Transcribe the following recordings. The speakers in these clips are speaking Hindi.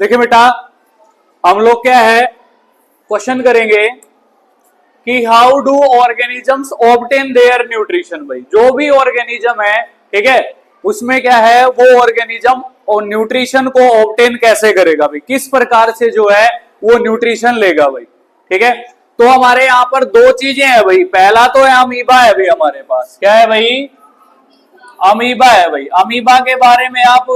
देखिए बेटा, हम लोग क्या है क्वेश्चन करेंगे कि how do organisms obtain their nutrition. भाई जो भी ऑर्गेनिज्म है, ठीक है, उसमें क्या है वो ऑर्गेनिज्म और न्यूट्रिशन को ऑब्टेन कैसे करेगा, भाई किस प्रकार से जो है वो न्यूट्रिशन लेगा भाई। ठीक है, तो हमारे यहाँ पर दो चीजें हैं भाई। पहला तो है अमीबा है भाई, हमारे पास क्या है भाई, अमीबा है भाई। अमीबा के बारे में आप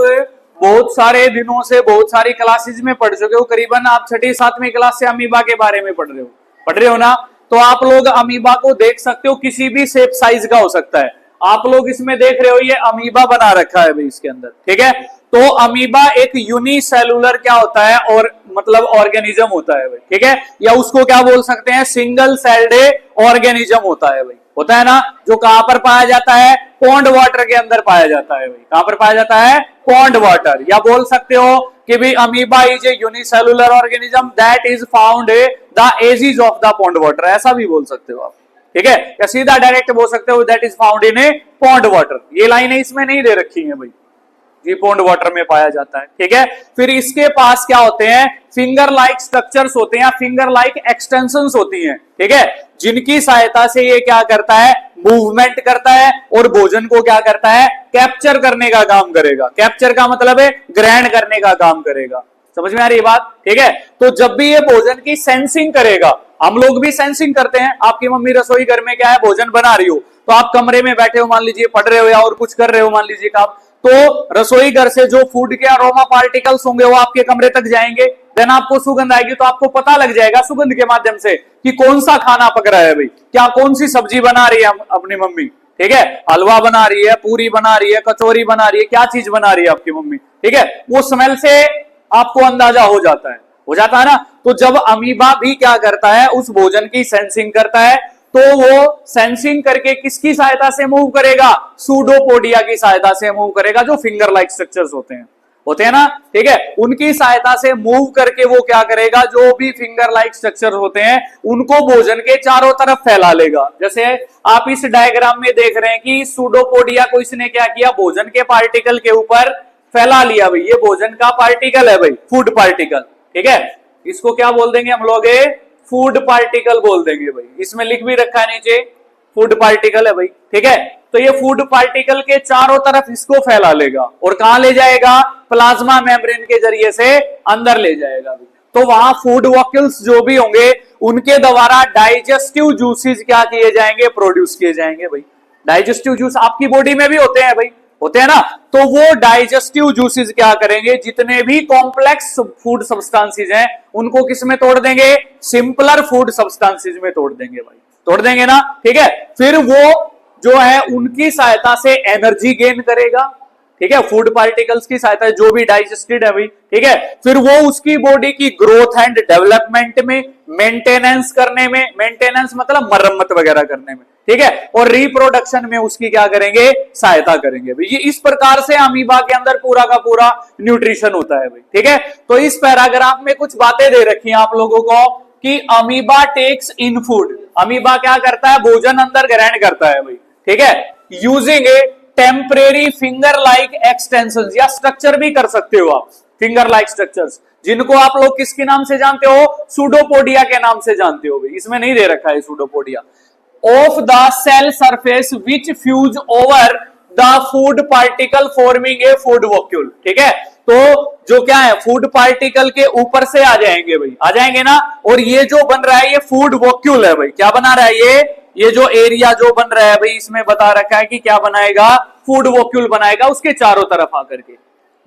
बहुत सारे दिनों से बहुत सारी क्लासेस में पढ़ चुके हो, करीबन आप 6ठी-7वीं क्लास से अमीबा के बारे में पढ़ रहे हो ना। तो आप लोग अमीबा को देख सकते हो, किसी भी शेप साइज का हो सकता है। आप लोग इसमें देख रहे हो ये अमीबा बना रखा है भाई इसके अंदर। ठीक है, तो अमीबा एक यूनिसेलुलर क्या होता है, और मतलब ऑर्गेनिज्म होता है भाई। ठीक है, या उसको क्या बोल सकते हैं, सिंगल सेल्ड ऑर्गेनिज्म होता है भाई। होता है ना, जो कहां पर पाया जाता है, पॉन्ड वाटर के अंदर पाया जाता है भाई। कहां पर पाया जाता है, पॉन्ड वाटर। या बोल सकते हो कि भी amoeba is a unicellular organism that is found the edges of the pond water, ऐसा भी बोल सकते हो आप। ठीक है, या सीधा डायरेक्ट बोल सकते हो that is found in A pond water. ये लाइनें इसमें नहीं दे रखी हैं भाई, ये पॉन्ड वाटर में पाया जाता है। ठीक है, फिर इसके पास क्या होते हैं, फिंगर लाइक स्ट्रक्चर्स होते हैं, फिंगर लाइक एक्सटेंशंस होती हैं। ठीक है, जिनकी सहायता से ये क्या करता है, मूवमेंट करता है और भोजन को क्या करता है, कैप्चर करने का काम करेगा। कैप्चर का मतलब है ग्रहण करने का काम करेगा। समझ में आ रही है बात। ठीक है, तो जब भी ये भोजन की सेंसिंग करेगा, हम लोग भी सेंसिंग करते हैं। आपकी मम्मी रसोई घर में क्या है, भोजन बना रही हो, तो आप कमरे में बैठे हो, मान लीजिए पढ़ रहे हो या और कुछ कर रहे हो, मान लीजिए आप, तो रसोई घर से जो फूड के अरोमा पार्टिकल्स होंगे वो आपके कमरे तक जाएंगे। देन आपको सुगंध आएगी, तो आपको पता लग जाएगा सुगंध के माध्यम से कि कौन सा खाना पक रहा है भाई, क्या कौन सी सब्जी बना रही है अपनी मम्मी। ठीक है, हलवा बना रही है, पूरी बना रही है, कचौरी बना रही है, क्या चीज बना रही है आपकी मम्मी। ठीक है, वो स्मेल से आपको अंदाजा हो जाता है ना। तो जब अमीबा भी क्या करता है, उस भोजन की सेंसिंग करता है, तो वो सेंसिंग करके किसकी सहायता से मूव करेगा, सूडोपोडिया की सहायता से मूव करेगा, जो फिंगर लाइक स्ट्रक्चर्स होते हैं ना। ठीक है, उनकी सहायता से मूव करके वो क्या करेगा, जो भी फिंगर लाइक स्ट्रक्चर होते हैं उनको भोजन के चारों तरफ फैला लेगा। जैसे आप इस डायग्राम में देख रहे हैं कि सूडोपोडिया को इसने क्या किया, भोजन के पार्टिकल के ऊपर फैला लिया भाई। ये भोजन का पार्टिकल है भाई, फूड पार्टिकल। ठीक है, इसको क्या बोल देंगे हम लोग, फूड पार्टिकल बोल देंगे भाई। इसमें लिख भी रखा है नीचे, फूड पार्टिकल है भाई। ठीक है, तो ये फूड पार्टिकल के चारों तरफ इसको फैला लेगा और कहां ले जाएगा, प्लाज्मा मेम्ब्रेन के जरिए से अंदर ले जाएगा भाई। तो वहां फूड वॉक्यूल्स जो भी होंगे उनके द्वारा डाइजेस्टिव जूसेस क्या किए जाएंगे, प्रोड्यूस किए जाएंगे भाई। डाइजेस्टिव जूस आपकी बॉडी में भी होते हैं भाई, होते हैं ना। तो वो डाइजेस्टिव जूसेस क्या करेंगे, जितने भी कॉम्प्लेक्स फूड सब्सटेंसेस हैं उनको किस में तोड़ देंगे, सिंपलर फूड सब्सटेंसेस में तोड़ देंगे भाई, तोड़ देंगे ना। ठीक है, फिर वो जो है उनकी सहायता से एनर्जी गेन करेगा। ठीक है, फूड पार्टिकल्स की सहायता जो भी डाइजेस्टेड है भाई। ठीक है, फिर वो उसकी बॉडी की ग्रोथ एंड डेवलपमेंट में, मेंटेनेंस करने में, मेंटेनेंस मतलब मरम्मत वगैरह करने में, ठीक है, और रिप्रोडक्शन में उसकी क्या करेंगे, सहायता करेंगे भाई। ये इस प्रकार से अमीबा के अंदर पूरा का पूरा न्यूट्रिशन होता है भाई। ठीक है, तो इस पैराग्राफ में कुछ बातें दे रखी हैं आप लोगों को कि amoeba takes in food, amoeba क्या करता है, भोजन अंदर ग्रहण करता है भाई। ठीक है, यूजिंग ए टेम्परेरी फिंगर लाइक एक्सटेंशन, या स्ट्रक्चर भी कर सकते हो आप, फिंगर लाइक स्ट्रक्चर्स, जिनको आप लोग किसके नाम से जानते हो, सूडोपोडिया के नाम से जानते हो भाई। इसमें नहीं दे रखा है pseudopodia. Of the cell surface which fuse over the food particle forming a food vacuole. ठीक है, तो जो क्या है, फूड पार्टिकल के ऊपर से आ जाएंगे भाई, आ जाएंगे ना। और ये जो बन रहा है ये फूड वॉक्यूल है भाई। क्या बना रहा है ये जो एरिया जो बन रहा है भाई, इसमें बता रखा है कि क्या बनाएगा, फूड वॉक्यूल बनाएगा, उसके चारों तरफ आकर के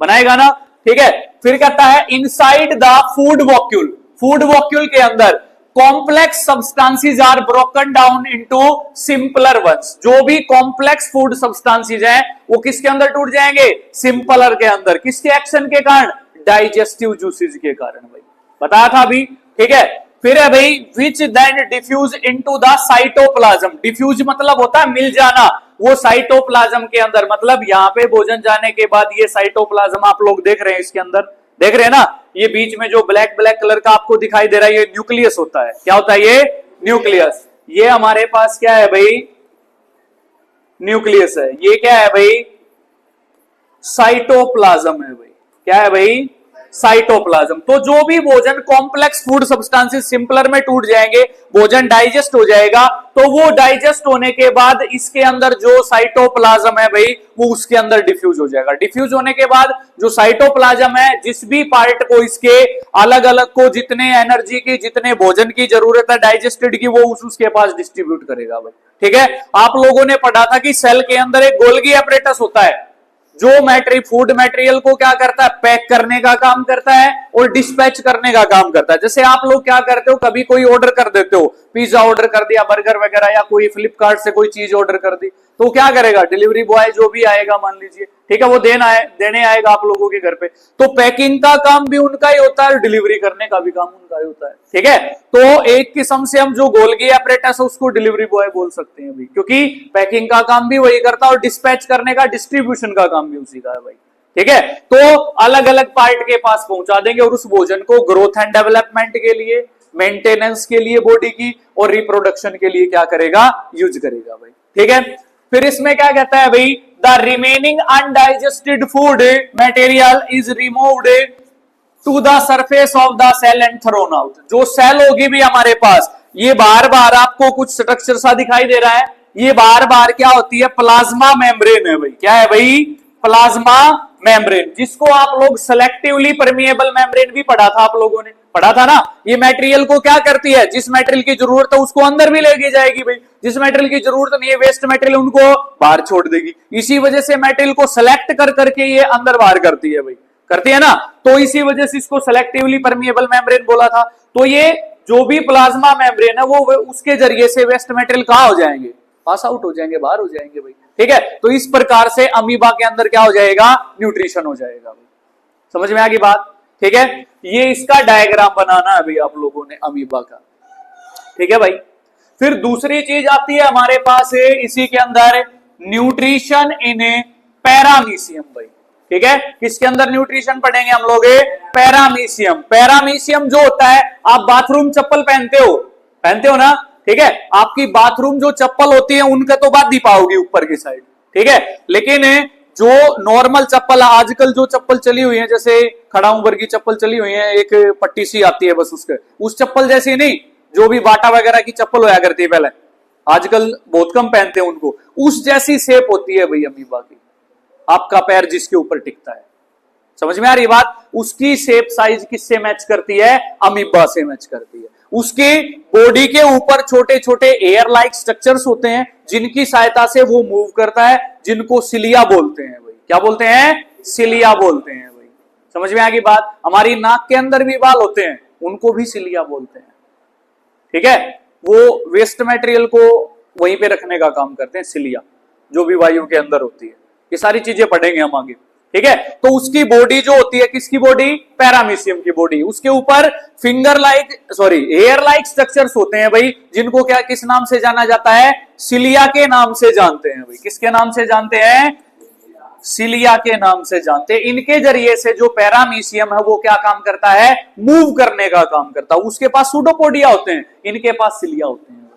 बनाएगा ना। ठीक है, फिर कहता है inside the food vacuole, food vacuole के अंदर complex substances are broken down into simpler ones. जो भी कॉम्प्लेक्स फूड सब्सटेंसेस हैं वो किसके अंदर टूट जाएंगे, सिंपलर के अंदर। किसके एक्शन के कारण, डाइजेस्टिव जूसेस के कारण भाई, बताया था अभी। ठीक है, फिर है भाई which then diffuse into the cytoplasm. Diffuse मतलब होता है मिल जाना, वो साइटोप्लाज्म के अंदर, मतलब यहाँ पे भोजन जाने के बाद ये साइटोप्लाज्म आप लोग देख रहे हैं, इसके अंदर देख रहे हैं ना, ये बीच में जो ब्लैक ब्लैक कलर का आपको दिखाई दे रहा है ये न्यूक्लियस होता है। क्या होता है ये, न्यूक्लियस। ये हमारे पास क्या है भाई, न्यूक्लियस है। ये क्या है भाई, साइटोप्लाज्म है भाई। क्या है भाई, साइटोप्लाज्म। तो जो भी भोजन कॉम्प्लेक्स फूड सब्सटेंसेस सिंपलर में टूट जाएंगे, भोजन डाइजेस्ट हो जाएगा, तो वो डाइजेस्ट होने के बाद इसके अंदर जो साइटोप्लाज्म है भाई, वो उसके अंदर डिफ्यूज हो जाएगा। डिफ्यूज होने के बाद जो साइटोप्लाज्म है, जिस भी पार्ट को इसके अलग अलग को जितने एनर्जी की, जितने भोजन की जरूरत है डाइजेस्टेड की, वो उसके पास डिस्ट्रीब्यूट करेगा भाई। ठीक है, आप लोगों ने पढ़ा था कि सेल के अंदर एक गोल्गी अपरेटस होता है, जो फूड मटेरियल को क्या करता है, पैक करने का काम करता है और डिस्पैच करने का काम करता है। जैसे आप लोग क्या करते हो, कभी कोई ऑर्डर कर देते हो, पिज्जा ऑर्डर कर दिया, बर्गर वगैरह, या कोई फ्लिपकार्ट से कोई चीज ऑर्डर कर दी, तो क्या करेगा डिलीवरी बॉय जो भी आएगा मान लीजिए, ठीक है, वो देने आएगा आप लोगों के घर पे, तो पैकिंग का काम भी उनका ही होता है और डिलीवरी करने का भी काम उनका ही होता है। ठीक है, तो एक किस्म से हम जो गोल्गी अपरेटस है उसको डिलीवरी बॉय बोल सकते हैं भाई, क्योंकि पैकिंग का काम भी वही करता है और डिस्पैच करने का, डिस्ट्रीब्यूशन का काम भी उसी का है भाई। ठीक है, तो अलग अलग पार्ट के पास पहुंचा देंगे और उस भोजन को ग्रोथ एंड डेवलपमेंट के लिए, मेंटेनेंस के लिए बॉडी की, और रिप्रोडक्शन के लिए क्या करेगा, यूज करेगा भाई। ठीक है, फिर इसमें क्या कहता है भाई, the remaining undigested food material is removed to the surface of the cell and thrown out. जो सेल होगी भी हमारे पास, ये बार बार आपको कुछ स्ट्रक्चर सा दिखाई दे रहा है, ये बार बार क्या होती है, प्लाज्मा मेम्ब्रेन है भाई। क्या है भाई, प्लाज्मा मेम्ब्रेन, जिसको आप लोग सेलेक्टिवली परमिएबल मेम्ब्रेन भी पढ़ा था, आप लोगों ने पढ़ा था ना। ये मटेरियल को क्या करती है, जिस मटेरियल की जरूरत है उसको अंदर भी लेके जाएगी भाई, जिस मटेरियल की जरूरत नहीं है, वेस्ट मटेरियल, उनको बाहर छोड़ देगी। इसी वजह से मटेरियल को सेलेक्ट कर करके ये अंदर बाहर करती है भाई, करती है ना, तो इसी वजह से इसको सेलेक्टिवली परमिएबल मेम्ब्रेन बोला था। तो ये जो भी प्लाज्मा मेम्ब्रेन है, वो उसके जरिए से वेस्ट मटेरियल कहां हो जाएंगे, पास आउट हो जाएंगे, बाहर हो जाएंगे भाई। ठीक है, तो इस प्रकार से अमीबा के अंदर क्या हो जाएगा, न्यूट्रिशन हो जाएगा भाई। समझ में आ गई बात। ठीक है, ये इसका डायग्राम बनाना है भाई आप लोगों ने अमीबा का। ठीक है भाई, फिर दूसरी चीज आती है हमारे पास है इसी के अंदर, न्यूट्रिशन इन ए पैरामीशियम भाई। ठीक है, किसके अंदर न्यूट्रिशन पढ़ेंगे हम लोग, पैरामीशियम। पैरामीशियम जो होता है, आप बाथरूम चप्पल पहनते हो ना, ठीक है, आपकी बाथरूम जो चप्पल होती है उनका तो बात नहीं पाओगी ऊपर की साइड, ठीक है, लेकिन जो नॉर्मल चप्पल आजकल जो चप्पल चली हुई है, जैसे खड़ाऊ वर्ग की चप्पल चली हुई है, एक पट्टी सी आती है बस, उसके उस चप्पल जैसी नहीं, जो भी बाटा वगैरह की चप्पल होया करती है पहले, आजकल बहुत कम पहनते हैं उनको, उस जैसी शेप होती है भाई अमीबा की। आपका पैर जिसके ऊपर टिकता है, समझ में आ रही बात, उसकी शेप साइज किससे मैच करती है, अमीबा से मैच करती है। उसके बॉडी के ऊपर छोटे छोटे एयर लाइक स्ट्रक्चर्स होते हैं, जिनकी सहायता से वो मूव करता है, जिनको सिलिया बोलते हैं भाई। क्या बोलते हैं, सिलिया बोलते हैं भाई। समझ में आ गई बात। हमारी नाक के अंदर भी बाल होते हैं, उनको भी सिलिया बोलते हैं। ठीक है, वो वेस्ट मटेरियल को वहीं पे रखने का काम करते हैं, सिलिया, जो भी वायु के अंदर होती है। ये सारी चीजें पढ़ेंगे हम आगे। ठीक है, तो उसकी बॉडी जो होती है, किसकी बॉडी, पैरामीशियम की बॉडी, उसके ऊपर एयर लाइक स्ट्रक्चर्स होते हैं भाई, जिनको क्या किस नाम से जाना जाता है, सिलिया के नाम से जानते हैं भाई। किसके नाम से जानते हैं, सिलिया के नाम से जानते हैं। इनके जरिए से जो पैरामीशियम है वो क्या काम करता है, मूव करने का काम करता है। उसके पास सूडोपोडिया होते हैं, इनके पास सिलिया होते हैं।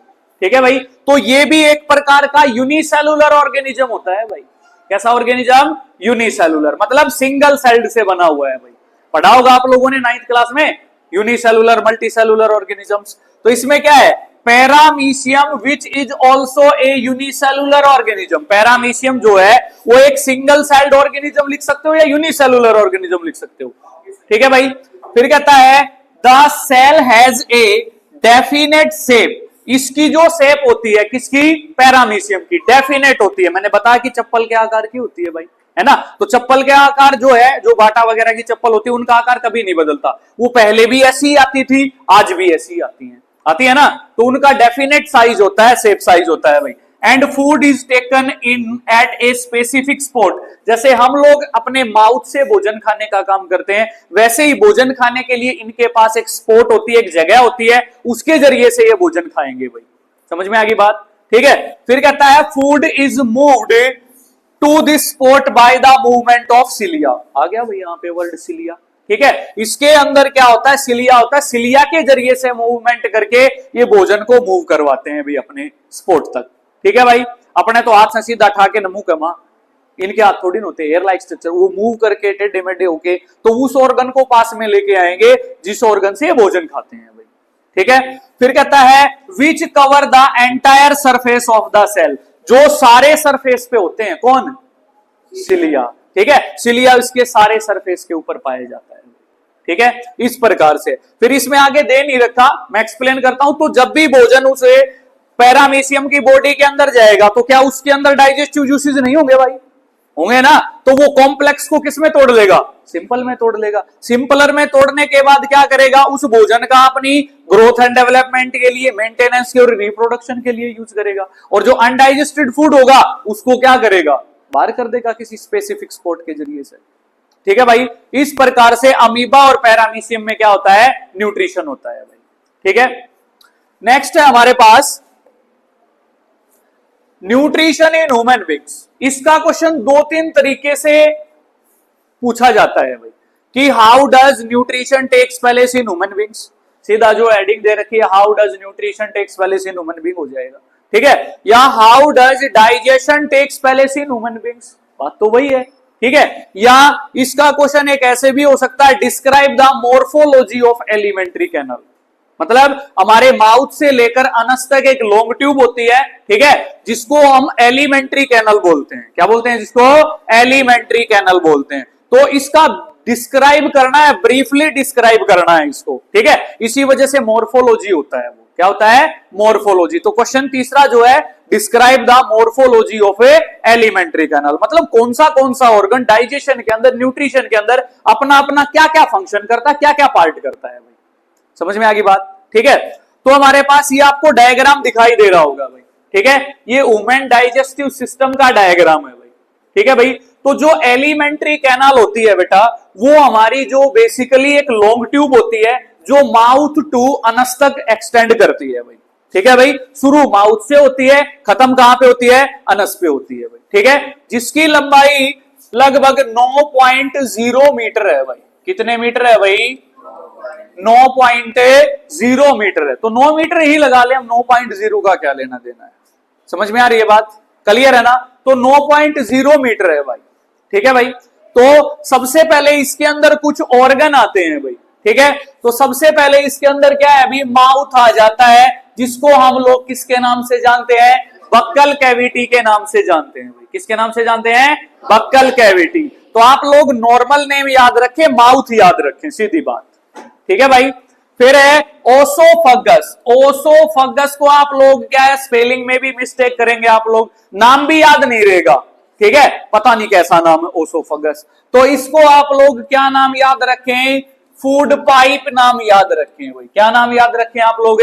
ठीक है भाई, तो ये भी एक प्रकार का यूनिसेलुलर ऑर्गेनिज्म होता है भाई। कैसा ऑर्गेनिज्म, यूनिसेलुलर, मतलब सिंगल सेल्ड से बना हुआ है भाई। पढ़ा होगा आप लोगों ने 9th क्लास में यूनिसेलुलर मल्टीसेलुलर ऑर्गेनिजम्स। तो इसमें क्या है, paramecium which is also a unicellular organism. Paramecium जो है वो एक सिंगल सेल्ड ऑर्गेनिज्म लिख सकते हो या यूनिसेलुलर ऑर्गेनिज्म लिख सकते हो। ठीक है भाई, फिर कहता है the cell has a definite shape. इसकी जो शेप होती है, किसकी, पैरामीशियम की, डेफिनेट होती है। मैंने बताया कि चप्पल के आकार की होती है भाई, है ना। तो चप्पल के आकार जो है, जो बाटा वगैरह की चप्पल होती है, उनका आकार कभी नहीं बदलता। वो पहले भी ऐसी आती थी, आज भी ऐसी आती है ना। तो उनका डेफिनेट साइज होता है, शेप साइज होता है भाई। And food is taken in at a specific spot. जैसे हम लोग अपने माउथ से भोजन खाने का काम करते हैं, वैसे ही भोजन खाने के लिए इनके पास एक स्पॉट होती है, एक जगह होती है, उसके जरिए से ये भोजन खाएंगे भाई। समझ में आ गई बात। ठीक है, फिर कहता है food is moved to this spot by the movement of cilia. आ गया भाई यहाँ पे वर्ड सिलिया। ठीक है, इसके अंदर क्या होता है, सिलिया होता है। सिलिया के जरिए से मूवमेंट करके ये भोजन को मूव करवाते हैं भाई अपने स्पॉट तक। ठीक है भाई, अपने तो हाथ से सीधा ठा के नमू कमा, इनके हाथ थोड़ी होते, एयर लाइक स्ट्रक्चर, वो मूव करके टेढ़े मेढ़े होके तो उस ऑर्गन को पास में लेके आएंगे जिस ऑर्गन से ये भोजन खाते हैं भाई। ठीक है, फिर कहता है which cover the entire surface of the cell, जो सारे सरफेस पे होते हैं, कौन? सिलिया। ठीक है, सिलिया इसके सारे सरफेस के ऊपर पाया जाता है। ठीक है, इस प्रकार से। फिर इसमें आगे दे नहीं रखा, मैं एक्सप्लेन करता हूं। तो जब भी भोजन उसे पैरामीशियम की बॉडी के अंदर जाएगा तो क्या उसके अंदर डाइजेस्टिव जूसेस नहीं होंगे भाई? होंगे ना। तो वो कॉम्प्लेक्स को किस में तोड़ लेगा? सिंपल में तोड़ लेगा। सिंपलर में तोड़ने के बाद क्या करेगा? उस भोजन का अपनी ग्रोथ एंड डेवलपमेंट के लिए, मेंटेनेंस के और रिप्रोडक्शन के लिए यूज करेगा। और जो अनडाइजेस्टेड फूड होगा उसको क्या करेगा? बाहर कर देगा किसी स्पेसिफिक स्पॉट के जरिए से। ठीक है भाई, इस प्रकार से अमीबा और पैरामीशियम में क्या होता है? न्यूट्रिशन होता है भाई। ठीक है, नेक्स्ट है हमारे पास न्यूट्रिशन इन ह्यूमन बींग्स। इसका क्वेश्चन 2-3 तरीके से पूछा जाता है भाई कि how does nutrition takes place in human beings. सीधा जो हेडिंग दे रखी है how does nutrition takes place in human being हो जाएगा। ठीक है, या how does digestion takes place in human beings, बात तो वही है। ठीक है, या इसका क्वेश्चन एक ऐसे भी हो सकता है describe the morphology of alimentary canal. मतलब हमारे माउथ से लेकर अनस तक एक लॉन्ग ट्यूब होती है, ठीक है, जिसको हम एलिमेंट्री कैनल बोलते हैं। क्या बोलते हैं? जिसको एलिमेंट्री कैनल बोलते हैं। तो इसका डिस्क्राइब करना है, ब्रीफली डिस्क्राइब करना है इसको। ठीक है, इसी वजह से मोर्फोलॉजी होता है। वो क्या होता है? मोर्फोलॉजी। तो क्वेश्चन तीसरा जो है describe the morphology of a alimentary canal, मतलब कौन सा ऑर्गन डाइजेशन के अंदर, न्यूट्रिशन के अंदर अपना अपना क्या क्या फंक्शन करता है, क्या क्या पार्ट करता है भाई। समझ में आ गई बात? ठीक है, तो हमारे पास ये आपको डायग्राम दिखाई दे रहा होगा भाई। ठीक है, ये ह्यूमन डाइजेस्टिव सिस्टम का डायग्राम है भाई। ठीक है भाई, तो जो एलिमेंट्री कैनाल होती है बेटा, वो हमारी जो बेसिकली एक लॉन्ग ट्यूब होती है जो माउथ टू अनस तक एक्सटेंड करती है भाई। ठीक है भाई, शुरू माउथ से होती है, खत्म कहां पे होती है? अनस पे होती है भाई। ठीक है, जिसकी लंबाई लगभग 9.0 मीटर है भाई। कितने मीटर है भाई? 9.0 मीटर है। तो 9 मीटर ही लगा ले हम, 9.0 का क्या लेना देना है। समझ में आ रही है बात? क्लियर है ना? तो 9.0 मीटर है भाई। ठीक है भाई, तो सबसे पहले इसके अंदर कुछ ऑर्गन आते हैं भाई। ठीक है, तो सबसे पहले इसके अंदर क्या है? अभी माउथ आ जाता है, जिसको हम लोग किसके नाम से जानते हैं? बक्कल कैविटी के नाम से जानते हैं भाई। किसके नाम से जानते हैं? Buccal cavity. तो आप लोग नॉर्मल नेम याद रखें, माउथ याद रखें, सीधी बात। ठीक है भाई, फिर है ओसोफगस। ओसोफगस को आप लोग क्या है, स्पेलिंग में भी मिस्टेक करेंगे आप लोग, नाम भी याद नहीं रहेगा। ठीक है, पता नहीं कैसा नाम है ओसोफगस। तो इसको आप लोग क्या नाम याद रखें? फूड पाइप नाम याद रखें भाई। क्या नाम याद रखें आप लोग?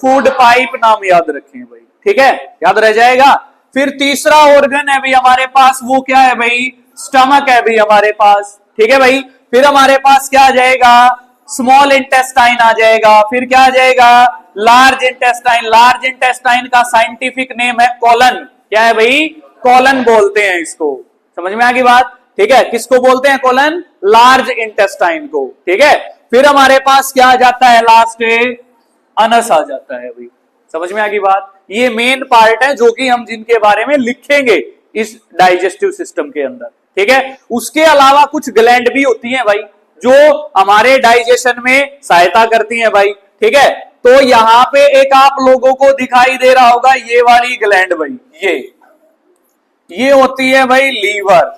फूड पाइप नाम याद रखें भाई। ठीक है, याद रह जाएगा। फिर तीसरा ऑर्गन है भाई हमारे पास, वो क्या है भाई? स्टमक है भाई हमारे पास। ठीक है भाई, फिर हमारे पास क्या आ जाएगा? स्मॉल इंटेस्टाइन आ जाएगा। फिर क्या आ जाएगा? Large intestine. लार्ज इंटेस्टाइन का साइंटिफिक नेम है कोलन। क्या है भाई? कोलन बोलते हैं इसको। समझ में आ गई बात? ठीक है, किसको बोलते हैं? कोलन, लार्ज इंटेस्टाइन को। ठीक है, फिर हमारे पास क्या आ जाता है? लास्ट अनस आ जाता है भाई। समझ में आ गई बात? ये मेन पार्ट है जो कि हम जिनके बारे में लिखेंगे इस डाइजेस्टिव सिस्टम के अंदर। ठीक है, उसके अलावा कुछ ग्लैंड भी होती हैं भाई जो हमारे डाइजेशन में सहायता करती हैं भाई। ठीक है, तो यहां पे एक आप लोगों को दिखाई दे रहा होगा ये वाली ग्लैंड भाई, ये होती है भाई लीवर।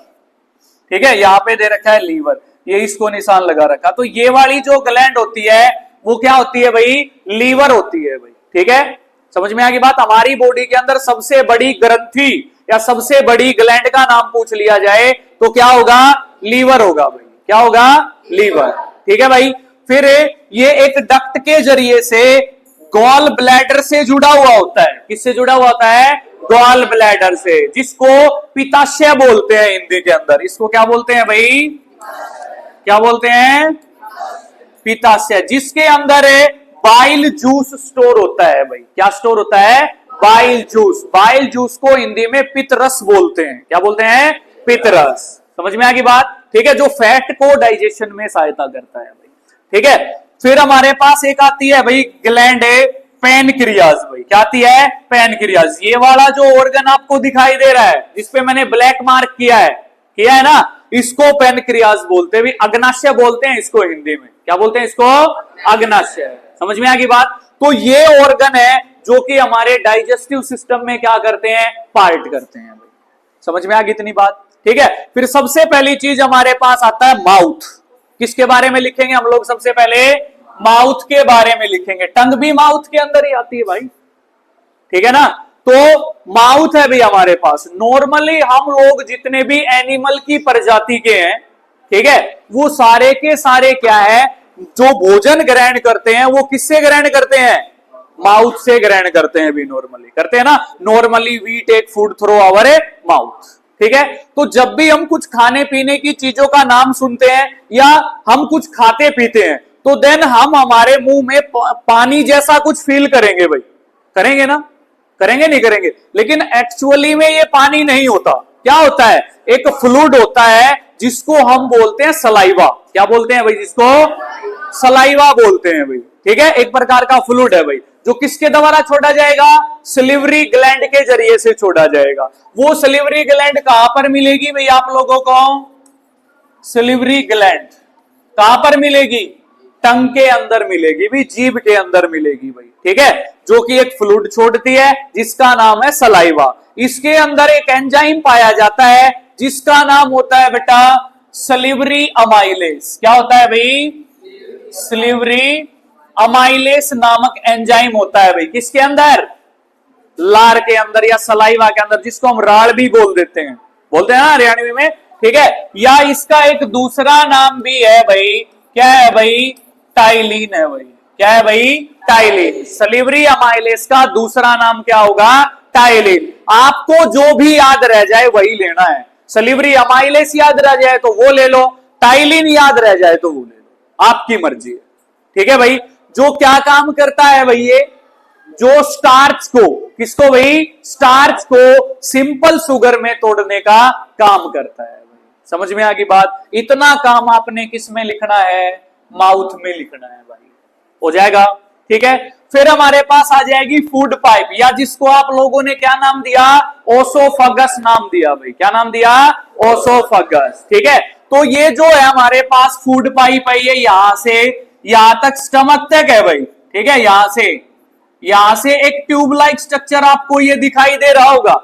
ठीक है, यहां पे दे रखा है लीवर, ये इसको निशान लगा रखा। तो ये वाली जो ग्लैंड होती है वो क्या होती है भाई? लीवर होती है भाई। ठीक है, समझ में आ गई बात? हमारी बॉडी के अंदर सबसे बड़ी ग्रंथि या सबसे बड़ी ग्लैंड का नाम पूछ लिया जाए तो क्या होगा? लीवर होगा भाई। क्या होगा? लीवर। ठीक है भाई, फिर ये एक डक्ट के जरिए से गॉल ब्लैडर से जुड़ा हुआ होता है। किससे जुड़ा हुआ होता है? गॉल ब्लैडर से, जिसको पित्ताशय बोलते हैं हिंदी के अंदर। इसको क्या बोलते हैं भाई? क्या बोलते हैं? पित्ताशय, जिसके अंदर बाइल जूस स्टोर होता है भाई। क्या स्टोर होता है? Bile juice. बाइल जूस को हिंदी में पित्तरस बोलते हैं। क्या बोलते हैं? पित्तरस। समझ में आ गई बात? ठीक है, जो फैट को डाइजेशन में सहायता करता है भाई। ठीक है, फिर हमारे पास एक आती है भाई ग्लैंड पैनक्रियाज भाई, क्या आती है? पैनक्रियाज। ये वाला जो ऑर्गन आपको दिखाई दे रहा है जिसपे मैंने ब्लैक मार्क किया है ना, इसको पैनक्रियाज बोलते हैं, अग्नाशय बोलते हैं इसको हिंदी में। क्या बोलते हैं इसको? अग्नाशय। समझ में आ गई बात? तो ये ऑर्गन है जो कि हमारे डाइजेस्टिव सिस्टम में क्या करते हैं? पार्ट करते हैं भाई। समझ में आ गई इतनी बात? ठीक है। फिर सबसे पहली चीज हमारे पास आता है माउथ। किसके बारे में लिखेंगे हम लोग? सबसे पहले माउथ के बारे में लिखेंगे। टंग भी माउथ के अंदर ही आती है भाई, ठीक है ना। तो माउथ है भी हमारे पास। नॉर्मली हम लोग जितने भी एनिमल की प्रजाति के हैं, ठीक है, वो सारे के सारे क्या है, जो भोजन ग्रहण करते हैं वो किससे ग्रहण करते हैं? माउथ से ग्रहण करते हैं भी। नॉर्मली करते हैं ना। Normally we take food through our mouth, ठीक है। तो जब भी हम कुछ खाने पीने की चीजों का नाम सुनते हैं या हम कुछ खाते पीते हैं, तो देन हम हमारे मुंह में पानी जैसा कुछ फील करेंगे भाई। करेंगे ना? करेंगे नहीं करेंगे? लेकिन एक्चुअली में ये पानी नहीं होता। क्या होता है? एक फ्लूइड होता है जिसको हम बोलते हैं सलाइवा। क्या बोलते हैं भाई? जिसको सलाइवा बोलते हैं भाई, ठीक है। एक प्रकार का फ्लूइड है भाई, जो किसके द्वारा छोड़ा जाएगा? सलिवरी ग्लैंड के जरिए से छोड़ा जाएगा। वो सलिवरी ग्लैंड कहां पर मिलेगी भाई आप लोगों को? सलिवरी ग्लैंड कहां पर मिलेगी? टंग के अंदर मिलेगी भी, जीभ के अंदर मिलेगी भाई, ठीक है। जो कि एक फ्लूइड छोड़ती है जिसका नाम है सलाइवा। इसके अंदर एक एंजाइम पाया जाता है जिसका नाम होता है बेटा सलिवरी अमाइलेस। क्या होता है भाई? सलिवरी अमाइलेस नामक एंजाइम होता है भाई। किसके अंदर? लार के अंदर या सलाइवा के अंदर, जिसको हम राल भी बोलते हैं ना हरियाणवी में, ठीक है। या इसका एक दूसरा नाम भी है भाई। क्या है भाई? टाइलिन है भाई। क्या है भाई? टाइलिन। सलिवरी अमाइलेस का दूसरा नाम क्या होगा? टाइलिन। आपको जो भी याद रह जाए वही लेना है। सलिवरी अमाइलेस याद रह जाए तो वो ले लो, टाइलिन याद रह जाए तो वो ले लो, आपकी मर्जी है, ठीक है भाई। जो क्या काम करता है भाई? ये जो स्टार्च को, किसको भाई? स्टार्च को सिंपल शुगर में तोड़ने का काम करता है भाई। समझ में आ गई बात? इतना काम आपने किस में लिखना है? माउथ में लिखना है भाई। हो जाएगा, ठीक है। फिर हमारे पास आ जाएगी फूड पाइप, या जिसको आप लोगों ने क्या नाम दिया? ओसोफगस नाम दिया भाई। क्या नाम दिया? ओसोफगस, ठीक है। तो ये जो है हमारे पास फूड पाइप है, ये यहां से यहां तक स्टमक तक है भाई, ठीक है। यहां से एक ट्यूब लाइक स्ट्रक्चर आपको ये दिखाई दे रहा होगा,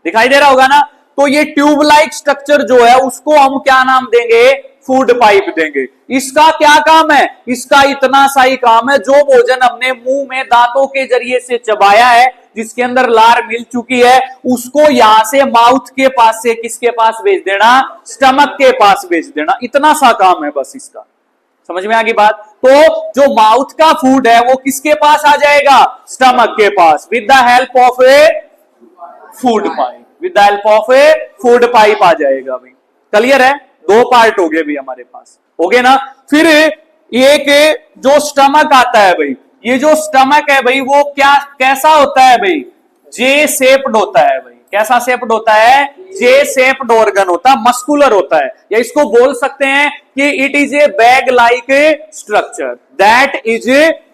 दिखाई दे रहा होगा ना। तो ये ट्यूब लाइक स्ट्रक्चर जो है उसको हम क्या नाम देंगे? फूड पाइप देंगे। इसका क्या काम है? इसका इतना सा ही काम है, जो भोजन हमने मुंह में दांतों के जरिए से चबाया है, जिसके अंदर लार मिल चुकी है, उसको यहां से माउथ के पास से किसके पास भेज देना? स्टमक के पास भेज देना। इतना सा काम है बस इसका। समझ में आ गई बात? तो जो माउथ का फूड है वो किसके पास आ जाएगा? स्टमक के पास, with the help of a food pipe. With the help of a food pipe आ जाएगा भाई। क्लियर है? दो पार्ट हो गए भी हमारे पास, हो गए ना। फिर एक जो स्टमक आता है भाई, ये जो स्टमक है भाई वो क्या कैसा होता है भाई? जे शेप्ड होता है भाई। कैसा शेप्ड होता है? जे शेप्ड ऑर्गन होता है, मस्कुलर होता है, या इसको बोल सकते हैं कि it is a bag like structure that is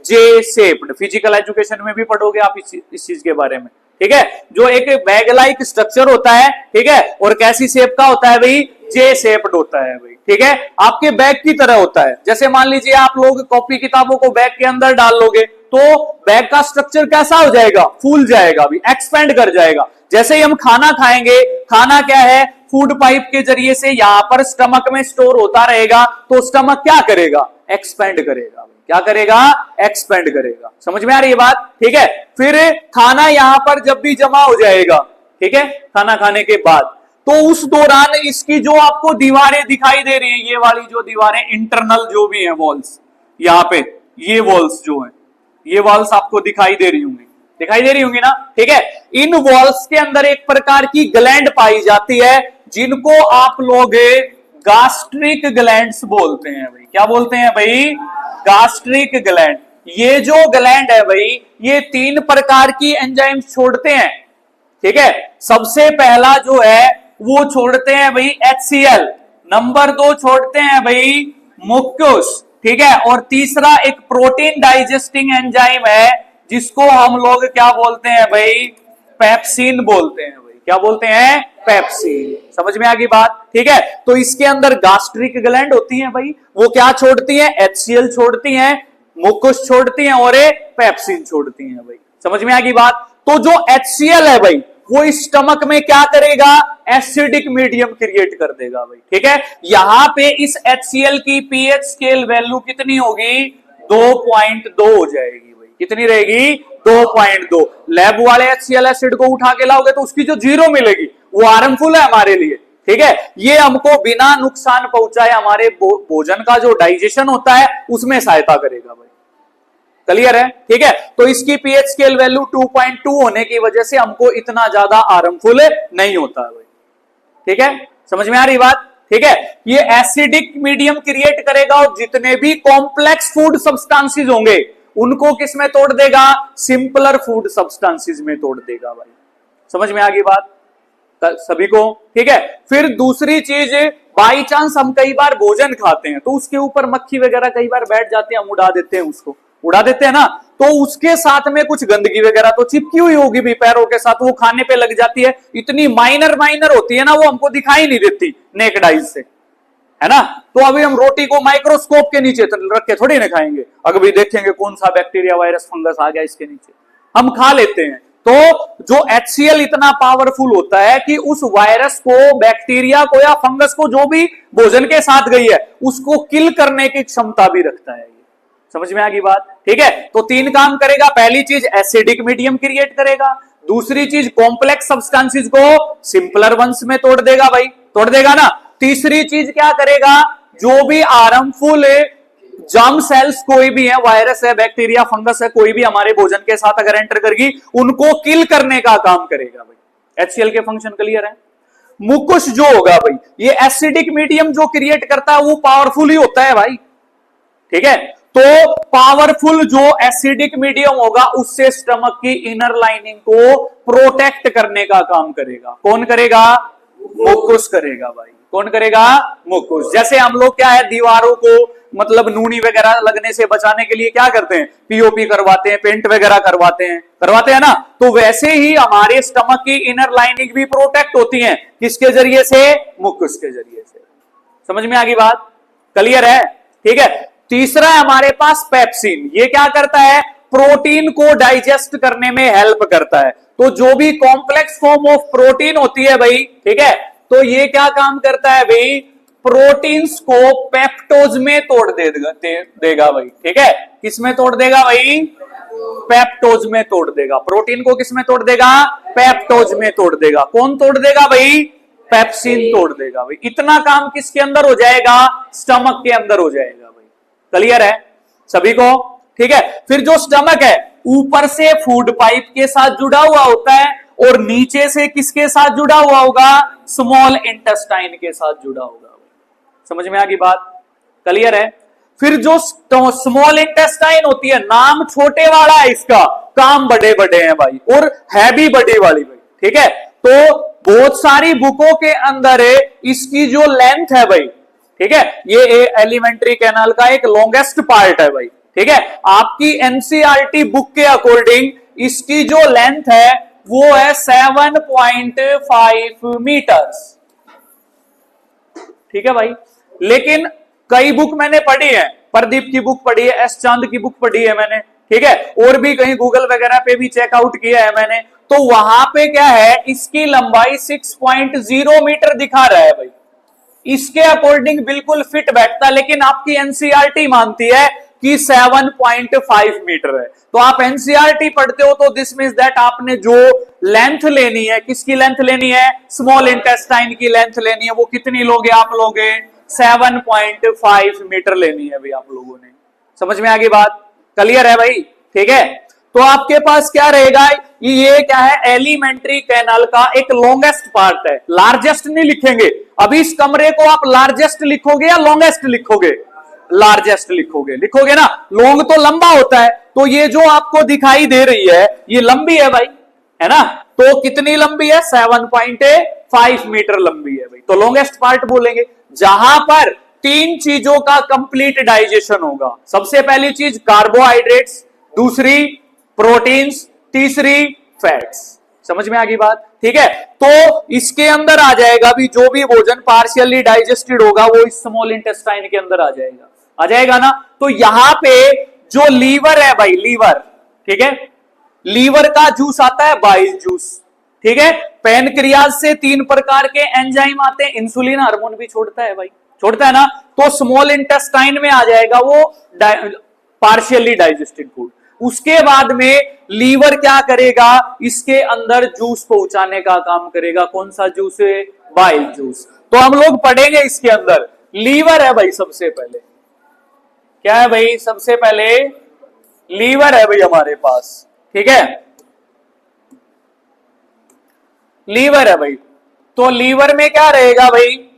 J shaped. Physical education में भी पढ़ोगे आप इस चीज के बारे में, ठीक है। जो एक बैग लाइक स्ट्रक्चर होता है, ठीक है, और कैसी शेप का होता है भाई? जे शेप्ड होता है भाई, ठीक है। आपके बैग की तरह होता है। जैसे मान लीजिए आप लोग कॉपी किताबों को बैग के अंदर डाल लोगे तो बैग का स्ट्रक्चर कैसा हो जाएगा? फूल जाएगा भी, एक्सपेंड कर जाएगा। जैसे ही हम खाना खाएंगे, खाना क्या है? फूड पाइप के जरिए से यहां पर स्टमक में स्टोर होता रहेगा, तो स्टमक क्या करेगा? एक्सपेंड करेगा। क्या करेगा? एक्सपेंड करेगा। समझ में आ रही है बात? ठीक है। फिर खाना यहां पर जब भी जमा हो जाएगा, ठीक है, खाना खाने के बाद, तो उस दौरान इसकी जो आपको दीवारें दिखाई दे रही हैं, ये वाली जो दीवारें इंटरनल जो भी है वॉल्स, यहाँ पे ये वॉल्स जो है, ये वॉल्स आपको दिखाई दे रही होंगी, दिखाई दे रही होंगी ना, ठीक है। इन वॉल्स के अंदर एक प्रकार की ग्लैंड पाई जाती है जिनको आप लोग गास्ट्रिक ग्लैंड्स बोलते हैं भाई। क्या बोलते हैं भाई? Gastric gland. ये जो ग्लैंड है भाई, ये 3 प्रकार की एंजाइम्स छोड़ते हैं, ठीक है। सबसे पहला जो है वो छोड़ते हैं भाई HCl, नंबर 2 छोड़ते हैं भाई मुक्योस, ठीक है, और तीसरा एक प्रोटीन डाइजेस्टिंग एंजाइम है जिसको हम लोग क्या बोलते हैं भाई, पेप्सिन बोलते हैं भाई। क्या बोलते हैं, पेप्सिन। समझ में आ गई बात, ठीक है। तो इसके अंदर गास्ट्रिक ग्लैंड होती है भाई, वो क्या छोड़ती है, HCl छोड़ती है, मुकुस छोड़ती है और पेप्सिन छोड़ती है भाई। समझ में आ गई बात। तो जो HCl है भाई, वो इस स्टमक में क्या करेगा, एसिडिक मीडियम क्रिएट कर देगा भाई, ठीक है। यहां पे इस HCl की पीएच स्केल वैल्यू कितनी होगी, 2.2 हो जाएगी भाई। कितनी रहेगी, 2.2। लैब वाले HCl एसिड को उठा के लाओगे तो उसकी जो 0 मिलेगी वो हार्मफुल है हमारे लिए, ठीक है। ये हमको बिना नुकसान पहुंचाए हमारे भोजन का जो डाइजेशन होता है उसमें सहायता करेगा भाई। क्लियर है, ठीक है। तो इसकी पीएच स्केल वैल्यू 2.2 होने की वजह से हमको इतना ज्यादा हार्मफुल नहीं होता है भाई, ठीक है। समझ में आ रही बात, ठीक है। ये एसिडिक मीडियम क्रिएट करेगा और जितने भी कॉम्प्लेक्स फूड सब्सटेंसेस होंगे उनको किस में तोड़ देगा, सिंपलर फूड सब्सटेंसेस में तोड़ देगा भाई। समझ में आ गई बात सभी को, ठीक है। फिर दूसरी चीज, बाई चांस हम कई बार भोजन खाते हैं तो उसके ऊपर मक्खी वगैरह कई बार बैठ जाती है, हम उड़ा देते हैं, उसको उड़ा देते हैं ना, तो उसके साथ में कुछ गंदगी वगैरह तो चिपकी हुई होगी भी पैरों के साथ, वो खाने पे लग जाती है। इतनी माइनर होती है ना, वो हमको दिखाई नहीं देती नेकेड आइज से, है ना। तो अभी हम रोटी को माइक्रोस्कोप के नीचे रख के थोड़ी ना खाएंगे, अगर भी देखेंगे कौन सा बैक्टीरिया वायरस फंगस आ गया इसके नीचे, हम खा लेते हैं। तो जो HCl इतना पावरफुल होता है कि उस वायरस को, बैक्टीरिया को या फंगस को, जो भी भोजन के साथ गई है, उसको किल करने की क्षमता भी रखता है। समझ में आ गई बात, ठीक है। तो 3 काम करेगा। पहली चीज एसिडिक मीडियम क्रिएट करेगा, दूसरी चीज कॉम्प्लेक्स सब्सटेंसेस को सिंपलर वंस में तोड़ देगा भाई, तोड़ देगा ना। तीसरी चीज क्या करेगा, जो भी हार्मफुल जर्म सेल्स कोई भी है, वायरस है, बैक्टीरिया, फंगस है, कोई भी हमारे भोजन के साथ अगर एंटर करेगी उनको किल करने का काम करेगा भाई। HCl के फंक्शन क्लियर है। मुकुश जो होगा भाई, ये एसिडिक मीडियम जो क्रिएट करता है वो पावरफुल ही होता है भाई, ठीक है। तो पावरफुल जो एसिडिक मीडियम होगा उससे स्टमक की इनर लाइनिंग को प्रोटेक्ट करने का काम करेगा। कौन करेगा, मुकुस करेगा भाई। कौन करेगा, मुकुस। जैसे हम लोग क्या है, दीवारों को मतलब नूनी वगैरह लगने से बचाने के लिए क्या करते हैं, POP करवाते हैं, पेंट वगैरह करवाते हैं ना। तो वैसे ही हमारे स्टमक की इनर लाइनिंग भी प्रोटेक्ट होती है, किसके जरिए से, मुकुस के जरिए से। समझ में आ गई बात, क्लियर है, ठीक है। तीसरा है हमारे पास पेप्सिन। ये क्या करता है, प्रोटीन को डाइजेस्ट करने में हेल्प करता है। तो जो भी कॉम्प्लेक्स फॉर्म ऑफ प्रोटीन होती है भाई, ठीक है, तो ये क्या काम करता है भाई, प्रोटीन्स को पेप्टोज में तोड़ देगा भाई, ठीक है। किस में तोड़ देगा भाई, पेप्टोज में तोड़ देगा। प्रोटीन को किस में तोड़ देगा, पेप्टोज में तोड़ देगा। कौन तोड़ देगा भाई, पेप्सिन तोड़ देगा भाई। इतना काम किसके अंदर हो जाएगा, स्टमक के अंदर हो जाएगा भाई। क्लियर है सभी को, ठीक है। फिर जो स्टमक है ऊपर से फूड पाइप के साथ जुड़ा हुआ होता है और नीचे से किसके साथ जुड़ा हुआ होगा, स्मॉल इंटेस्टाइन के साथ जुड़ा होगा। समझ में आ गई बात, क्लियर है। फिर जो स्मॉल इंटेस्टाइन होती है, नाम छोटे वाला है इसका, काम बड़े बड़े हैं भाई, और है भी बड़ी वाली भाई, ठीक है। तो बहुत सारी बुकों के अंदर इसकी जो लेंथ है भाई, ठीक है, ये एलिमेंट्री कैनाल का एक लॉन्गेस्ट पार्ट है भाई, ठीक है। आपकी एनसीईआरटी बुक के अकॉर्डिंग इसकी जो लेंथ है वो है 7.5 मीटर्स, ठीक है भाई। लेकिन कई बुक मैंने पढ़ी है, प्रदीप की बुक पढ़ी है, एस चांद की बुक पढ़ी है मैंने, ठीक है, और भी कहीं गूगल वगैरह पे भी चेकआउट किया है मैंने, तो वहां पे क्या है, इसकी लंबाई 6.0 मीटर दिखा रहा है भाई। इसके अकॉर्डिंग बिल्कुल फिट बैठता, लेकिन आपकी एनसीईआरटी मानती है कि 7.5 मीटर है। तो आप एनसीईआरटी पढ़ते हो तो दिस मींस दैट आपने जो लेंथ लेनी है, किसकी लेंथ लेनी है, स्मॉल इंटेस्टाइन की लेंथ लेनी है। वो कितनी लोगे आप लोगे, 7.5 मीटर लेनी है भाई आप लोगों ने। समझ में आ गई बात, क्लियर है भाई, ठीक है। तो आपके पास क्या रहेगा, ये क्या है, एलिमेंट्री कैनाल का एक लॉन्गेस्ट पार्ट है। लार्जेस्ट नहीं लिखेंगे, अभी इस कमरे को आप लार्जेस्ट लिखोगे या लॉन्गेस्ट लिखोगे, लार्जेस्ट लिखोगे ना। लॉन्ग तो लंबा होता है, तो ये जो आपको दिखाई दे रही है ये लंबी है भाई, है ना। तो कितनी लंबी है, 7.5 मीटर लंबी है भाई। तो लॉन्गेस्ट पार्ट बोलेंगे, जहां पर 3 चीजों का कंप्लीट डाइजेशन होगा। सबसे पहली चीज कार्बोहाइड्रेट्स, दूसरी प्रोटीन्स, तीसरी फैट्स। समझ में आ गई बात? ठीक है, तो इसके अंदर आ जाएगा भी जो भी भोजन पार्शियली डाइजेस्टेड होगा वो इस स्मॉल इंटेस्टाइन के अंदर आ जाएगा ना। तो यहां पे जो लीवर है भाई, लीवर, ठीक है, लीवर का जूस आता है बाइल जूस, ठीक है। पैनक्रियाज से 3 प्रकार के एंजाइम आते हैं, इंसुलिन हार्मोन भी छोड़ता है भाई, छोड़ता है ना। तो स्मॉल इंटेस्टाइन में आ जाएगा वो पार्शियली डाइजेस्टेड फूड। उसके बाद में लीवर क्या करेगा, इसके अंदर जूस पहुंचाने का काम करेगा। कौन सा जूस है? Bile juice. तो हम लोग पढ़ेंगे इसके अंदर लीवर है भाई, सबसे पहले क्या है भाई? सबसे पहले लीवर है भाई हमारे पास, ठीक है, लीवर है भाई। तो लीवर में क्या रहेगा भाई?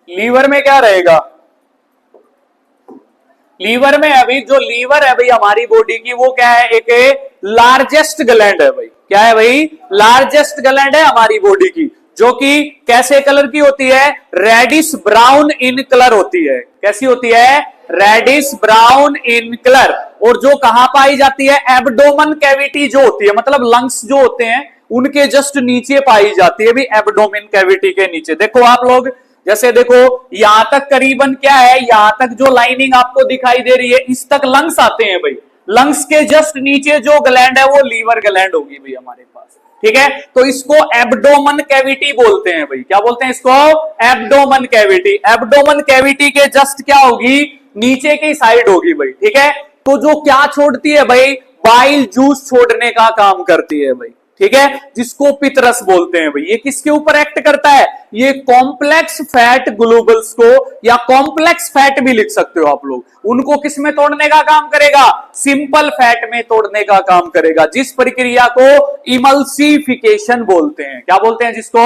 लीवर में क्या रहेगा? लीवर में अभी जो लीवर है भाई हमारी बॉडी की, वो क्या है? एक लार्जेस्ट ग्लैंड है भाई। क्या है भाई? लार्जेस्ट ग्लैंड है हमारी बॉडी की, जो कि कैसे कलर की होती है? रेडिश ब्राउन इन कलर होती है। कैसी होती है? Reddish brown in colour. और जो कहां पाई जाती है? एब्डोमन कैविटी जो होती है, मतलब लंग्स जो होते हैं उनके जस्ट नीचे पाई जाती है भी, एब्डोमेन कैविटी के नीचे। देखो आप लोग, जैसे देखो यहां तक करीबन क्या है, यहां तक जो लाइनिंग आपको दिखाई दे रही है, इस तक लंग्स आते हैं भाई। लंग्स के जस्ट नीचे जो ग्लैंड है वो लीवर ग्लैंड होगी भाई हमारे पास, ठीक है। तो इसको एब्डोमन कैविटी बोलते हैं भाई। क्या बोलते हैं इसको? Abdomen cavity. एब्डोमन कैविटी के जस्ट क्या होगी? नीचे की साइड होगी भाई, ठीक है। तो जो क्या छोड़ती है भाई? बाइल जूस छोड़ने का काम करती है भाई, ठीक है, जिसको पितरस बोलते हैं भाई। ये किसके ऊपर एक्ट करता है? ये कॉम्प्लेक्स फैट ग्लोबल्स को, या कॉम्प्लेक्स फैट भी लिख सकते हो आप लोग, उनको किस में तोड़ने का काम करेगा? सिंपल फैट में तोड़ने का काम करेगा, जिस प्रक्रिया को इमल्सिफिकेशन बोलते हैं। क्या बोलते हैं जिसको?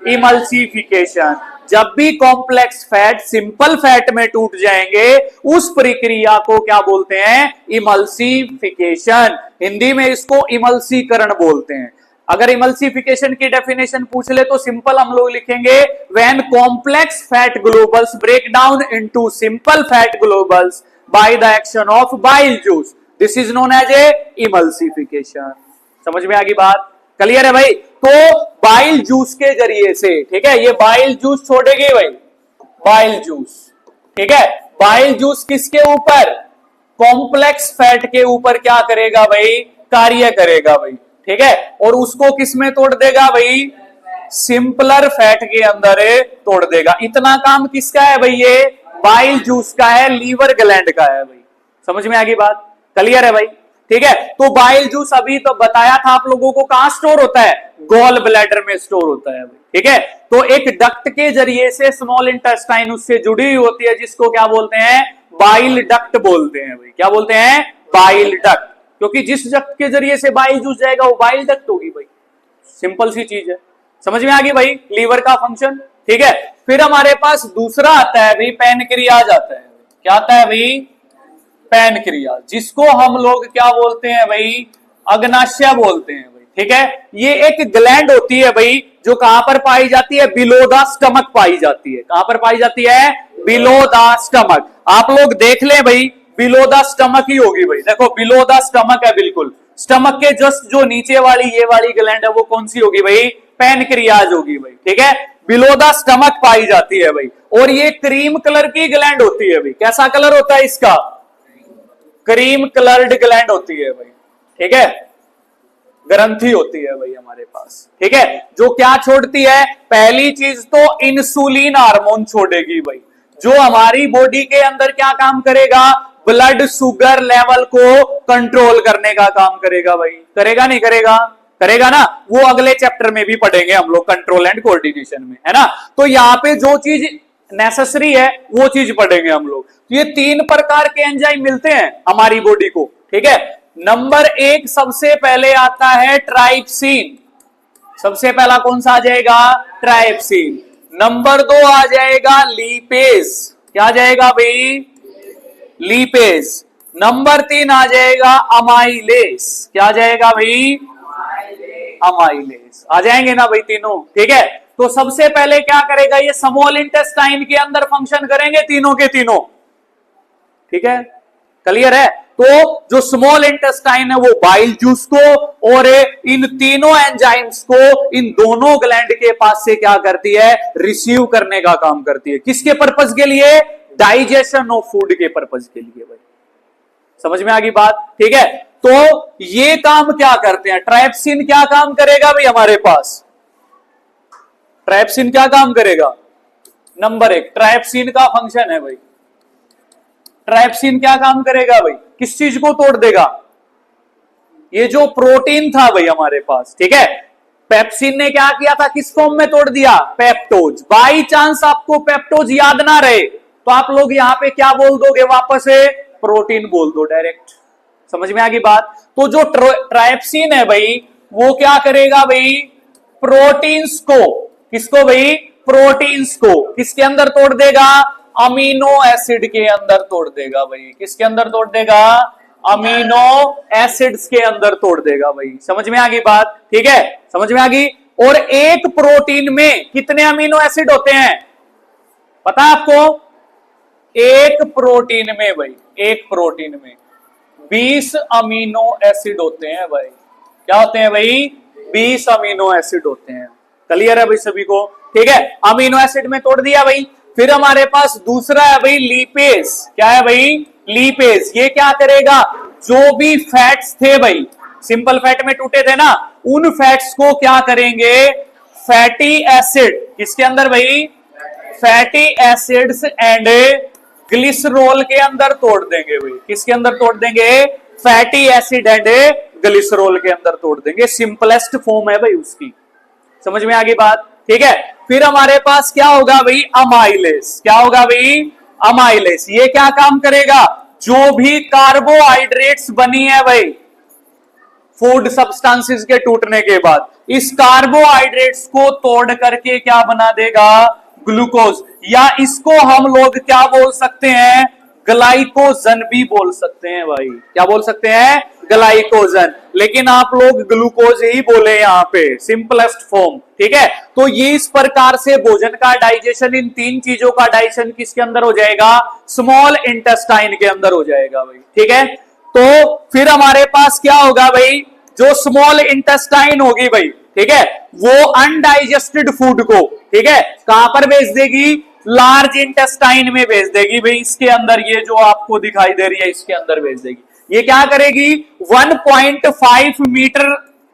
इमल्सिफिकेशन। जब भी कॉम्प्लेक्स फैट सिंपल फैट में टूट जाएंगे, उस प्रक्रिया को क्या बोलते हैं? इमल्सिफिकेशन। हिंदी में इसको इमल्सीकरण बोलते हैं। अगर इमल्सिफिकेशन की डेफिनेशन पूछ ले तो सिंपल हम लोग लिखेंगे, when complex fat globules break down into simple fat globules by the action of bile juice, this is known as a emulsification. समझ में आ गई बात? क्लियर है भाई? तो बाइल जूस के जरिए से, ठीक है, ये बाइल जूस छोड़ेगी भाई, बाइल जूस, ठीक है। बाइल जूस किसके ऊपर? कॉम्प्लेक्स फैट के ऊपर क्या करेगा भाई? कार्य करेगा भाई, ठीक है। और उसको किस में तोड़ देगा भाई? सिंपलर फैट के अंदर तोड़ देगा। इतना काम किसका है भाई? ये बाइल जूस का है, लीवर ग्लैंड का है भाई। समझ में आ गई बात? क्लियर है भाई? ठीक है। तो बाइल जूस अभी तो बताया था आप लोगों को, कहां स्टोर होता है? गॉल ब्लैडर में स्टोर होता है, ठीक है। तो एक डक्ट के जरिए से स्मॉल इंटेस्टाइन उससे जुड़ी हुई होती है, जिसको क्या बोलते हैं? बाइल डक्ट बोलते हैं भाई। क्या बोलते हैं? Bile duct. क्योंकि जिस डक्ट के जरिए से बाइल जूस जाएगा वो बाइल डक्ट होगी भाई। सिंपल सी चीज है। समझ में आ गई भाई लीवर का फंक्शन? ठीक है। फिर हमारे पास दूसरा आता है भाई पैनक्रियाज आता है। क्या आता है भाई? पैनक्रियाज, जिसको हम लोग क्या बोलते हैं भाई? अग्नाशय बोलते हैं भाई, ठीक है। ये एक ग्लैंड होती है भाई, जो कहां पर पाई जाती है? बिलो द स्टमक पाई जाती है। कहां पर पाई जाती है? Below the stomach. आप लोग देख ले भाई, बिलो द स्टमक ही होगी भाई। देखो बिलो द स्टमक है, बिल्कुल स्टमक के जस्ट जो नीचे वाली ये वाली ग्लैंड है वो कौन सी होगी भाई? पैनक्रियाज होगी भाई, ठीक है। बिलो द स्टमक पाई जाती है भाई। और ये क्रीम कलर की ग्लैंड होती है भाई। कैसा कलर होता है इसका? क्रीम कलर्ड ग्लैंड होती है भाई, ठीक है। ग्रंथि होती है भाई हमारे पास, ठीक है, जो क्या छोड़ती है? पहली चीज तो इंसुलिन हार्मोन छोड़ेगी भाई, जो हमारी बॉडी के अंदर क्या काम करेगा? ब्लड शुगर लेवल को कंट्रोल करने का काम करेगा भाई। करेगा नहीं करेगा? करेगा ना। वो अगले चैप्टर में भी पढ़ेंगे हम लोग, कंट्रोल एंड कोऑर्डिनेशन में, है ना। तो यहां पे जो चीज नेसेसरी है वो चीज पढ़ेंगे हम लोग। तो ये 3 प्रकार के एंजाइम मिलते हैं हमारी बॉडी को, ठीक है। नंबर 1 सबसे पहले आता है ट्राइप्सिन। सबसे पहला कौन सा आ जाएगा? ट्राइप्सिन। नंबर 2 आ जाएगा लीपेज। क्या आ जाएगा भाई? लीपेज। नंबर 3 आ जाएगा अमाइलेस। क्या आ जाएगा भाई? अमाइलेस। आ जाएंगे ना भाई तीनों, ठीक है। तो सबसे पहले क्या करेगा, ये स्मॉल इंटेस्टाइन के अंदर फंक्शन करेंगे तीनों के तीनों, ठीक है, क्लियर है। तो जो स्मॉल इंटेस्टाइन है वो बाइल जूस को और इन तीनों एंजाइम्स को इन दोनों ग्लैंड के पास से क्या करती है, रिसीव करने का काम करती है। किसके पर्पज के लिए, डाइजेशन ऑफ फूड के पर्पज के लिए भाई, समझ में आ गई बात, ठीक है। तो ये काम क्या करते हैं, ट्राइप्सिन क्या काम करेगा भाई हमारे पास, ट्राइप्सिन क्या काम करेगा, नंबर 1 ट्राइप्सिन का फंक्शन है भाई, ट्राइप्सिन क्या काम करेगा भाई, किस चीज को तोड़ देगा, ये जो प्रोटीन था भाई हमारे पास, ठीक है, पेप्सिन ने क्या किया था, किस फॉर्म में तोड़ दिया, पेप्टोज। बाई चांस आपको पेप्टोज याद ना रहे तो आप लोग यहां पे क्या बोल दोगे, वापस से प्रोटीन बोल दो डायरेक्ट, समझ में आ गई बात। तो जो ट्राइप्सिन है भाई वो क्या करेगा भाई, प्रोटीन्स को, किसको भाई, प्रोटीन्स को किसके अंदर तोड़ देगा, अमीनो एसिड के अंदर तोड़ देगा भाई, किसके अंदर तोड़ देगा, अमीनो एसिड्स के अंदर तोड़ देगा भाई, समझ में आ गई बात, ठीक है, समझ में आ गई। और एक प्रोटीन में कितने अमीनो एसिड होते हैं पता है आपको, एक प्रोटीन में भाई, एक प्रोटीन में 20 अमीनो एसिड होते हैं भाई, क्या होते हैं भाई, 20 अमीनो एसिड होते हैं, क्लियर है भाई सभी को, ठीक है। अमीनो एसिड में तोड़ दिया भाई। फिर हमारे पास दूसरा है भाई लीपेज, क्या है भाई, लीपेज। ये क्या करेगा, जो भी फैट्स थे भाई, सिंपल फैट में टूटे थे ना, उन फैट्स को क्या करेंगे, फैटी एसिड, किसके अंदर भाई, फैटी एसिड्स एंड ग्लिसरॉल के अंदर तोड़ देंगे भाई, किसके अंदर तोड़ देंगे, फैटी एसिड एंड ग्लिसरॉल के अंदर तोड़ देंगे, सिंपलेस्ट फॉर्म है भाई उसकी, समझ में आ गई बात, ठीक है। फिर हमारे पास क्या होगा भाई, अमाइलेस, क्या होगा भाई, अमाइलेस। ये क्या काम करेगा, जो भी कार्बोहाइड्रेट्स बनी है भाई फूड सब्सटेंसेस के टूटने के बाद, इस कार्बोहाइड्रेट्स को तोड़ करके क्या बना देगा, ग्लूकोज, या इसको हम लोग क्या बोल सकते हैं, ग्लाइकोजन भी बोल सकते हैं भाई, क्या बोल सकते हैं, ग्लाइकोजन, लेकिन आप लोग ग्लूकोज ही बोले यहां पे, सिंपलेस्ट फॉर्म, ठीक है। तो ये इस प्रकार से भोजन का डाइजेशन, इन तीन चीजों का डाइजेशन किसके अंदर हो जाएगा, स्मॉल इंटेस्टाइन के अंदर हो जाएगा भाई, ठीक है। तो फिर हमारे पास क्या होगा भाई, जो स्मॉल इंटेस्टाइन होगी भाई, ठीक है, वो अनडाइजेस्टेड फूड को, ठीक है, कहां पर भेज देगी, लार्ज इंटेस्टाइन में भेज देगी भाई, इसके अंदर, ये जो आपको दिखाई दे रही है इसके अंदर भेज देगी। ये क्या करेगी, 1.5 मीटर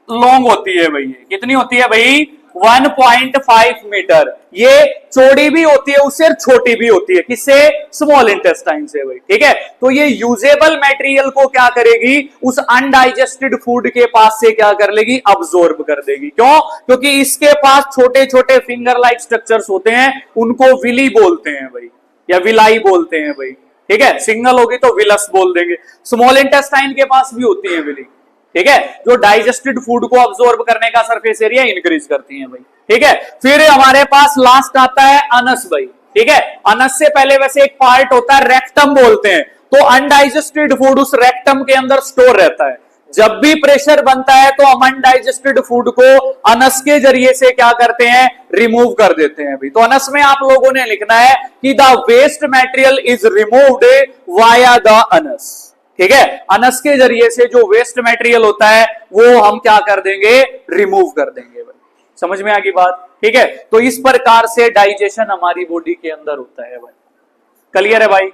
लॉन्ग होती है भाई, ये कितनी होती है भाई, 1.5 मीटर, ये चौड़ी भी होती है उससे, छोटी भी होती है, किससे, स्मॉल इंटेस्टाइन से भाई, ठीक है। तो ये यूजेबल मटेरियल को क्या करेगी, उस अनडाइजेस्टेड फूड के पास से क्या कर लेगी, अब्सॉर्ब कर देगी। क्यों, क्योंकि इसके पास छोटे छोटे फिंगर लाइक स्ट्रक्चर्स होते हैं, उनको विली बोलते हैं भाई, या विलाई बोलते हैं भाई, ठीक है, सिंगल होगी तो विलस बोल देंगे। स्मॉल इंटेस्टाइन के पास भी होती है विली, ठीक है, जो डाइजेस्टेड फूड को अब्सॉर्ब करने का सरफेस एरिया इंक्रीज करती हैं भाई, ठीक है। फिर हमारे पास लास्ट आता है अनस भाई, ठीक है। अनस से पहले वैसे एक पार्ट होता है रेक्टम बोलते हैं, तो अनडाइजेस्टेड फूड उस रेक्टम के अंदर स्टोर रहता है। जब भी प्रेशर बनता है तो हम अनडाइजेस्टेड फूड को अनस के जरिए से क्या करते हैं, रिमूव कर देते हैं भाई। तो अनस में आप लोगों ने लिखना है कि the waste material is removed via the anus, ठीक है, अनस के जरिए से जो वेस्ट मटेरियल होता है वो हम क्या कर देंगे, रिमूव कर देंगे भाई, समझ में आ गई बात, ठीक है। तो इस प्रकार से डाइजेशन हमारी बॉडी के अंदर होता है भाई, क्लियर है भाई।